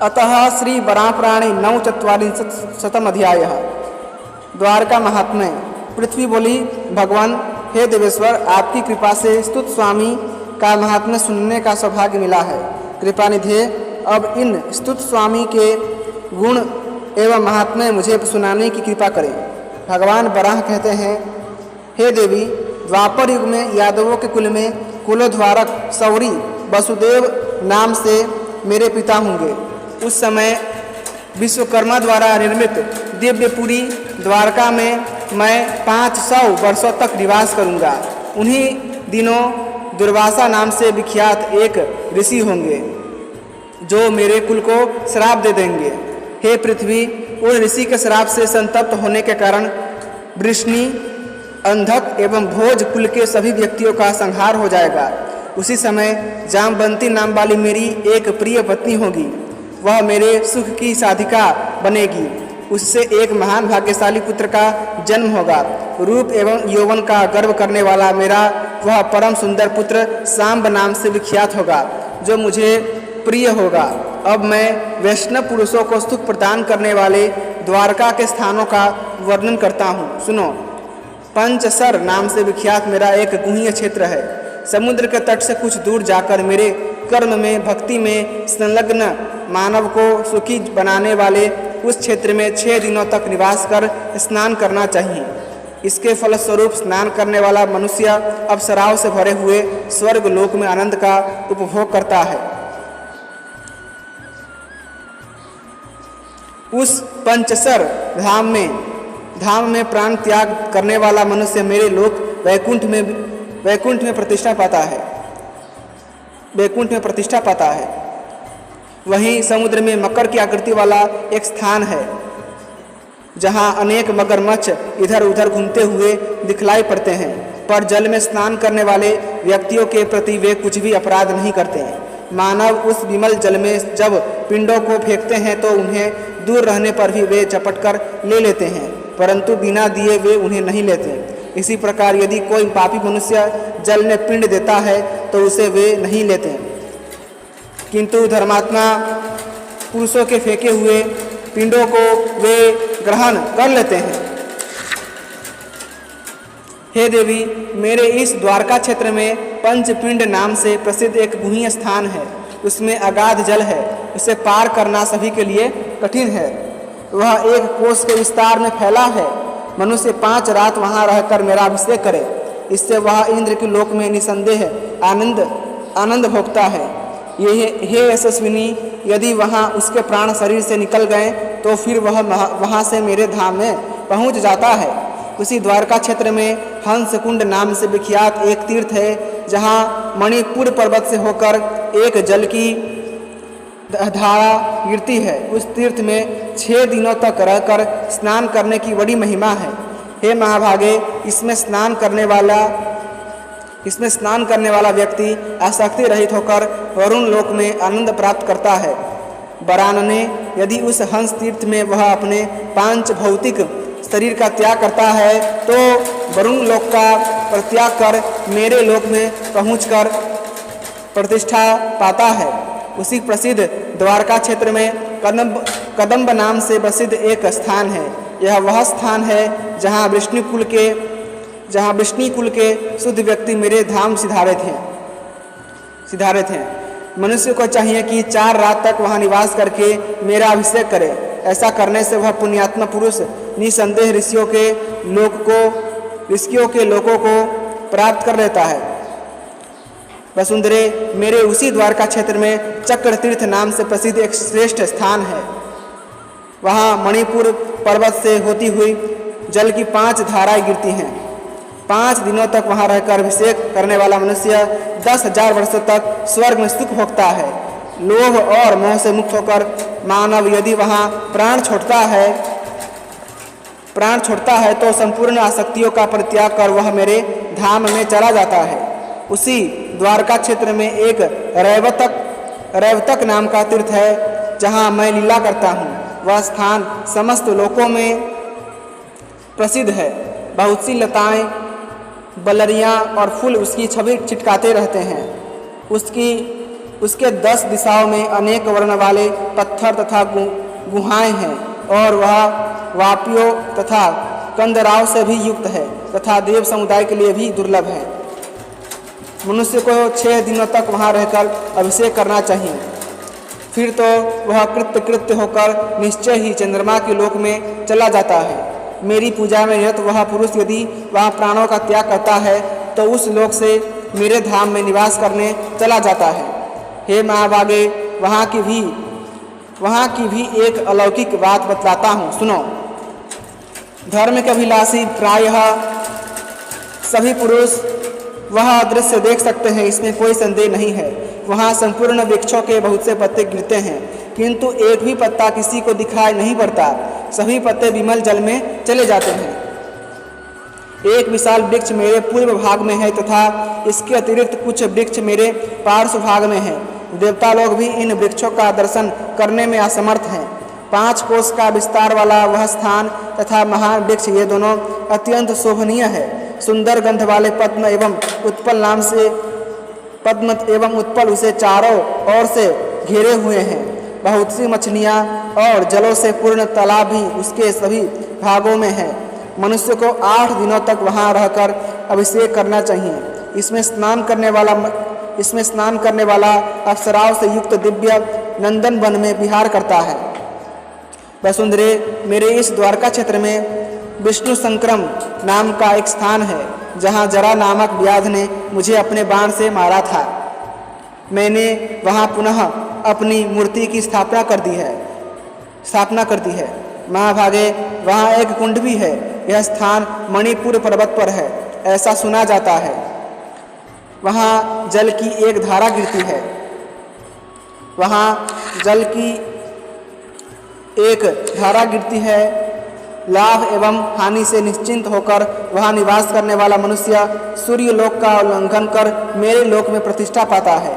अतः श्री वराहपुराणे 9:44 अध्यायः। द्वारका महात्म्य। पृथ्वी बोली, भगवान हे देवेश्वर, आपकी कृपा से स्तुत स्वामी का महात्म्य सुनने का सौभाग्य मिला है। कृपानिधे, अब इन स्तुत स्वामी के गुण एवं महात्म्य मुझे सुनाने की कृपा करें। भगवान वराह कहते हैं, हे देवी, द्वापर युग में यादवों के कुल में कुलोद्वारक सौरी वसुदेव नाम से मेरे पिता होंगे। उस समय विश्वकर्मा द्वारा निर्मित दिव्यपुरी द्वारका में मैं 500 वर्षों तक निवास करूंगा। उन्हीं दिनों दुर्वासा नाम से विख्यात एक ऋषि होंगे जो मेरे कुल को श्राप दे देंगे। हे पृथ्वी, उन ऋषि के श्राप से संतप्त होने के कारण वृष्णि, अंधक एवं भोज कुल के सभी व्यक्तियों का संहार हो जाएगा। उसी समय जामवंती नाम वाली मेरी एक प्रिय पत्नी होगी। वह मेरे सुख की साधिका बनेगी। उससे एक महान भाग्यशाली पुत्र का जन्म होगा। रूप एवं यौवन का गर्व करने वाला मेरा वह परम सुंदर पुत्र सांब नाम से विख्यात होगा, जो मुझे प्रिय होगा। अब मैं वैष्णव पुरुषों को सुख प्रदान करने वाले द्वारका के स्थानों का वर्णन करता हूँ। सुनो। पंचसर नाम से विख्यात मेरा एक गुह्य क्षेत्र है। समुद्र के तट से कुछ दूर जाकर मेरे कर्म में, भक्ति में संलग्न मानव को सुखी बनाने वाले उस क्षेत्र में 6 दिनों तक निवास कर स्नान करना चाहिए। इसके फलस्वरूप स्नान करने वाला मनुष्य अप्सराओं से भरे हुए स्वर्ग लोक में आनंद का उपभोग करता है। उस पंचसर धाम में प्राण त्याग करने वाला मनुष्य मेरे लोक वैकुंठ में प्रतिष्ठा पाता है। वहीं समुद्र में मकर की आकृति वाला एक स्थान है, जहां अनेक मगरमच्छ इधर उधर घूमते हुए दिखलाई पड़ते हैं, पर जल में स्नान करने वाले व्यक्तियों के प्रति वे कुछ भी अपराध नहीं करते हैं। मानव उस विमल जल में जब पिंडों को फेंकते हैं तो उन्हें दूर रहने पर भी वे झपट कर ले लेते हैं, परंतु बिना दिए वे उन्हें नहीं लेते। इसी प्रकार यदि कोई पापी मनुष्य जल में पिंड देता है तो उसे वे नहीं लेते, किंतु धर्मात्मा पुरुषों के फेंके हुए पिंडों को वे ग्रहण कर लेते हैं। हे देवी, मेरे इस द्वारका क्षेत्र में पंचपिंड नाम से प्रसिद्ध एक गुह्य स्थान है। उसमें अगाध जल है। उसे पार करना सभी के लिए कठिन है। वह 1 कोस के विस्तार में फैला है। मनुष्य 5 रात वहाँ रहकर मेरा अभिषेक करे, इससे वह इंद्र के लोक में निसंदेह आनंद भोगता है। हे यशस्विनी, यदि वहाँ उसके प्राण शरीर से निकल गए तो फिर वह वहाँ से मेरे धाम में पहुँच जाता है। उसी द्वारका क्षेत्र में हंसकुंड नाम से विख्यात एक तीर्थ है, जहाँ मणिपुर पर्वत से होकर एक जल की धारा गिरती है। उस तीर्थ में 6 दिनों तक रहकर स्नान करने की बड़ी महिमा है। हे महाभागे, इसमें स्नान करने वाला व्यक्ति आसक्ति रहित होकर वरुण लोक में आनंद प्राप्त करता है। वरानने, यदि उस हंस तीर्थ में वह अपने 5 भौतिक शरीर का त्याग करता है तो वरुण लोक का परित्याग कर मेरे लोक में पहुंचकर प्रतिष्ठा पाता है। उसी प्रसिद्ध द्वारका क्षेत्र में कदम्ब नाम से प्रसिद्ध एक स्थान है। यह वह स्थान है जहाँ वृष्णि कुल के शुद्ध व्यक्ति मेरे धाम सिधारे थे। मनुष्य को चाहिए कि 4 रात तक वहाँ निवास करके मेरा अभिषेक करे। ऐसा करने से वह पुण्यात्मा पुरुष निसंदेह ऋषियों के लोकों को प्राप्त कर लेता है। वसुंधरे, मेरे उसी द्वारका क्षेत्र में चक्र तीर्थ नाम से प्रसिद्ध एक श्रेष्ठ स्थान है। वहाँ मणिपुर पर्वत से होती हुई जल की 5 धाराएं गिरती हैं। 5 दिनों तक वहाँ रहकर अभिषेक करने वाला मनुष्य 10,000 वर्षों तक स्वर्ग में सुख भोगता है। लोभ और मोह से मुक्त होकर मानव यदि वहाँ प्राण छोड़ता है तो संपूर्ण आसक्तियों का परित्याग कर वह मेरे धाम में चला जाता है। उसी द्वारका क्षेत्र में एक रैवतक नाम का तीर्थ है, जहाँ मैं लीला करता हूँ। वह स्थान समस्त लोकों में प्रसिद्ध है। बहुत सी लताएं, बलरियाँ और फूल उसकी छवि छिटकाते रहते हैं। उसके 10 दिशाओं में अनेक वर्ण वाले पत्थर तथा गुहाएं हैं और वह वापियों तथा कंदराव से भी युक्त है तथा देव समुदाय के लिए भी दुर्लभ है। मनुष्य को 6 दिनों तक वहाँ रहकर अभिषेक करना चाहिए, फिर तो वह कृत्य होकर निश्चय ही चंद्रमा के लोक में चला जाता है। मेरी पूजा में निरत वह पुरुष यदि वहाँ प्राणों का त्याग करता है तो उस लोक से मेरे धाम में निवास करने चला जाता है। हे महाभागे, वहाँ की भी एक अलौकिक बात बतलाता हूँ, सुनो। धर्म के अभिलाषी प्रायः सभी पुरुष वह दृश्य देख सकते हैं, इसमें कोई संदेह नहीं है। वहाँ संपूर्ण वृक्षों के बहुत से पत्ते गिरते हैं, किंतु एक भी पत्ता किसी को दिखाई नहीं पड़ता। सभी पत्ते विमल जल में चले जाते हैं। एक विशाल वृक्ष मेरे पूर्व भाग में है तथा इसके अतिरिक्त कुछ वृक्ष मेरे पार्श्व भाग में है। देवता लोग भी इन वृक्षों का दर्शन करने में असमर्थ हैं। 5 कोस का विस्तार वाला वह स्थान तथा महान वृक्ष, ये दोनों अत्यंत शोभनीय है। सुंदर गंध वाले पद्म एवं उत्पल उसे चारों ओर से घेरे हुए हैं। बहुत सी मछलियाँ और जलों से पूर्ण तालाब भी उसके सभी भागों में है। मनुष्य को 8 दिनों तक वहाँ रहकर अभिषेक करना चाहिए। इसमें स्नान करने वाला अप्सराओं से युक्त दिव्य नंदन वन में विहार करता है। वसुंधरे, मेरे इस द्वारका क्षेत्र में विष्णु संक्रम नाम का एक स्थान है, जहाँ जरा नामक व्याध ने मुझे अपने बाण से मारा था। मैंने वहाँ पुनः अपनी मूर्ति की स्थापना कर दी है। महाभागे, वहाँ एक कुंड भी है। यह स्थान मणिपुर पर्वत पर है, ऐसा सुना जाता है। वहाँ जल की एक धारा गिरती है। लाभ एवं हानि से निश्चिंत होकर वहाँ निवास करने वाला मनुष्य सूर्य लोक का उल्लंघन कर मेरे लोक में प्रतिष्ठा पाता है।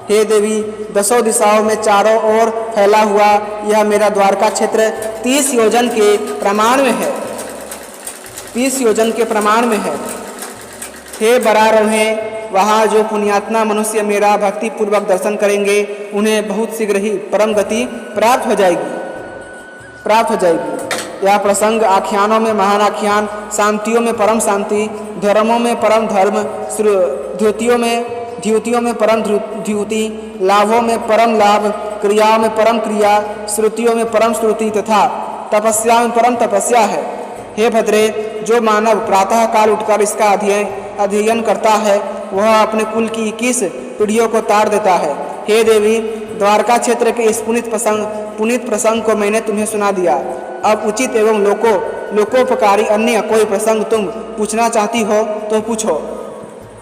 हे देवी, 10 दिशाओं में चारों ओर फैला हुआ यह मेरा द्वारका क्षेत्र 30 योजन के प्रमाण में है। हे बरारोहे, वहाँ जो पुण्यात्मा मनुष्य मेरा भक्ति पूर्वक दर्शन करेंगे उन्हें बहुत शीघ्र ही परम गति प्राप्त हो जाएगी। यह प्रसंग आख्यानों में महान आख्यान, शांतियों में परम शांति, धर्मों में परम धर्म, द्युतियों में परम द्युति, लाभों में परम लाभ, क्रियाओं में परम क्रिया, श्रुतियों में परम श्रुति तथा तपस्या में परम तपस्या है। हे भद्रे, जो मानव प्रातः काल उठकर इसका अध्ययन करता है वह अपने कुल की 21 पीढ़ियों को तार देता है। हे देवी, द्वारका क्षेत्र के इस पुनीत प्रसंग को मैंने तुम्हें सुना दिया। अब उचित एवं लोकोपकारी अन्य कोई प्रसंग तुम पूछना चाहती हो तो पूछो।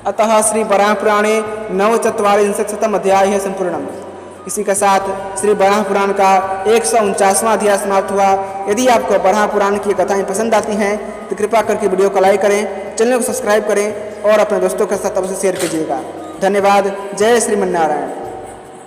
अतः श्री वराह पुराणे 49 अध्याय है संपूर्णम। इसी के साथ श्री वराह पुराण का 149वां अध्याय समाप्त हुआ। यदि आपको वराह पुराण की कथाएं पसंद आती हैं तो कृपया करके वीडियो को लाइक करें, चैनल को सब्सक्राइब करें और अपने दोस्तों के साथ अवश्य शेयर कीजिएगा। धन्यवाद। जय श्रीमन्नारायण।